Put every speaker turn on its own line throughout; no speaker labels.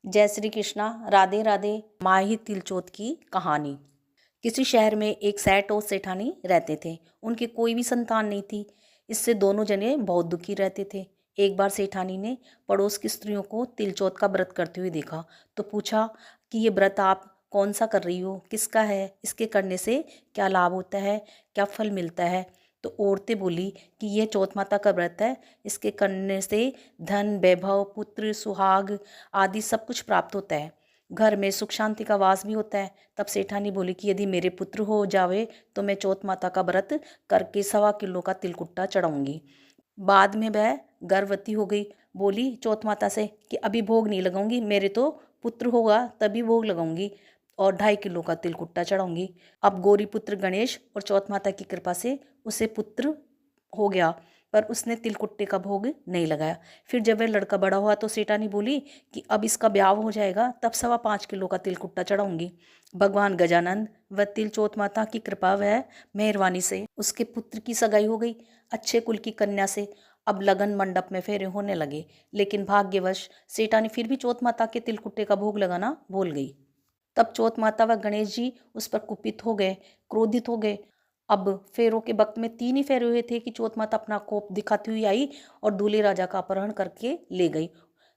जय श्री कृष्णा, राधे राधे। माही तिलचोत की कहानी। किसी शहर में एक सेठ और सेठानी रहते थे। उनकी कोई भी संतान नहीं थी। इससे दोनों जने बहुत दुखी रहते थे। एक बार सेठानी ने पड़ोस की स्त्रियों को तिलचोत का व्रत करते हुए देखा तो पूछा कि ये व्रत आप कौन सा कर रही हो, किसका है, इसके करने से क्या लाभ होता है, क्या फल मिलता है। तो औरतें बोली कि यह चौथ माता का व्रत है, इसके करने से धन, वैभव, पुत्र, सुहाग आदि सब कुछ प्राप्त होता है, घर में सुख शांति का वास भी होता है। तब सेठानी बोली कि यदि मेरे पुत्र हो जावे तो मैं चौथ माता का व्रत करके 1.25 किलो का तिलकुट्टा चढ़ाऊंगी। बाद में वह गर्भवती हो गई। बोली चौथ माता से कि अभी भोग नहीं लगाऊंगी, मेरे तो पुत्र होगा तभी भोग लगाऊंगी और 2.5 किलो का तिलकुट्टा चढ़ाऊंगी। अब गौरी पुत्र गणेश और चौथ माता की कृपा से उसे पुत्र हो गया, पर उसने तिलकुट्टे का भोग नहीं लगाया। फिर जब वह लड़का बड़ा हुआ तो सेठानी बोली कि अब इसका ब्याह हो जाएगा तब 5.25 किलो का तिलकुट्टा चढ़ाऊंगी। भगवान गजानंद व तिलचोत माता की कृपा व मेहरबानी से उसके पुत्र की सगाई हो गई, अच्छे कुल की कन्या से। अब लगन मंडप में फेरे होने लगे, लेकिन भाग्यवश सेठानी फिर भी चौथ माता के तिलकुट्टे का भोग लगाना भूल गई। तब चौथ माता व गणेश जी उस पर कुपित हो गए, क्रोधित हो गए। अब फेरों के वक्त में 3 ही फेरे हुए थे कि चौथ माता अपना कोप दिखाती हुई आई और दूल्हे राजा का अपहरण करके ले गई।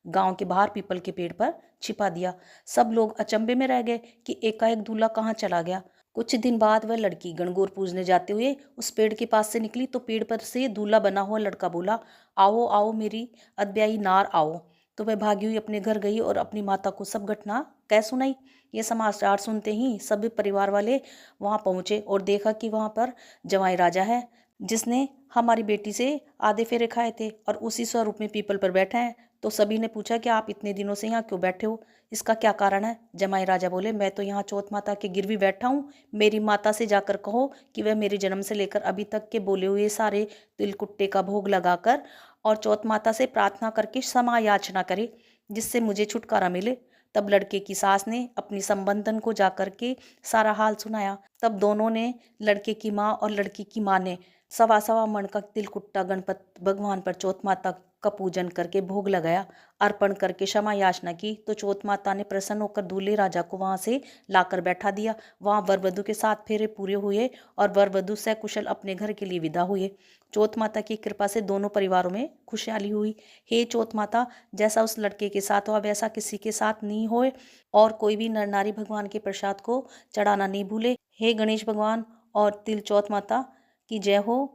गांव के बाहर पीपल के पेड़ पर छिपा दिया। सब लोग अचंभे में रह गए कि एकाएक दूल्हा कहाँ चला गया। कुछ दिन बाद वह लड़की गणगौर पूजने जाते हुए उस पेड़ के पास से निकली तो पेड़ पर से दूल्हा बना हुआ लड़का बोला, आओ आओ मेरी अदब्याई नार आओ। तो वह भागी हुई अपने घर गई और अपनी माता को सब घटना कह सुनाई। ये समाचार सुनते ही सभी परिवार वाले वहां पहुंचे और देखा कि वहां पर जवाई राजा है, जिसने हमारी बेटी से आधे फेरे खाए थे और उसी स्वरूप में पीपल पर बैठे हैं। तो सभी ने पूछा कि आप इतने दिनों से यहाँ क्यों बैठे हो, इसका क्या कारण है। जमाई राजा बोले, मैं तो यहाँ चौथ माता के गिरवी बैठा हूँ। मेरी माता से जाकर कहो कि वह मेरे जन्म से लेकर अभी तक के बोले हुए सारे तिलकुट्टे का भोग लगाकर और चौथ माता से प्रार्थना करके क्षमा याचना करे, जिससे मुझे छुटकारा मिले। तब लड़के की सास ने अपनी संबंधन को जाकर के सारा हाल सुनाया। तब दोनों ने, लड़के की माँ और लड़की की माँ ने, 1.25 मन का तिलकुट्टा गणपत भगवान पर चौथ माता का पूजन करके भोग लगाया, अर्पण करके क्षमा याचना की। तो चौथ माता ने प्रसन्न होकर दूल्हे राजा को वहां से लाकर बैठा दिया। वहां वर वधु के 7 फेरे पूरे हुए और वर वधु सकुशल अपने घर के लिए विदा हुए। चौथ माता की कृपा से दोनों परिवारों में खुशहाली हुई। हे चौथ माता, जैसा उस लड़के के साथ हुआ वैसा किसी के साथ नहीं होए और कोई भी नर नारी भगवान के प्रसाद को चढ़ाना नहीं भूले। हे गणेश भगवान और तिल चौथ माता की जय हो।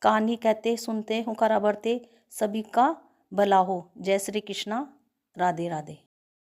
कहानी कहते सुनते हुकारा बढ़ते, सभी का भला हो। जय श्री कृष्णा, राधे राधे।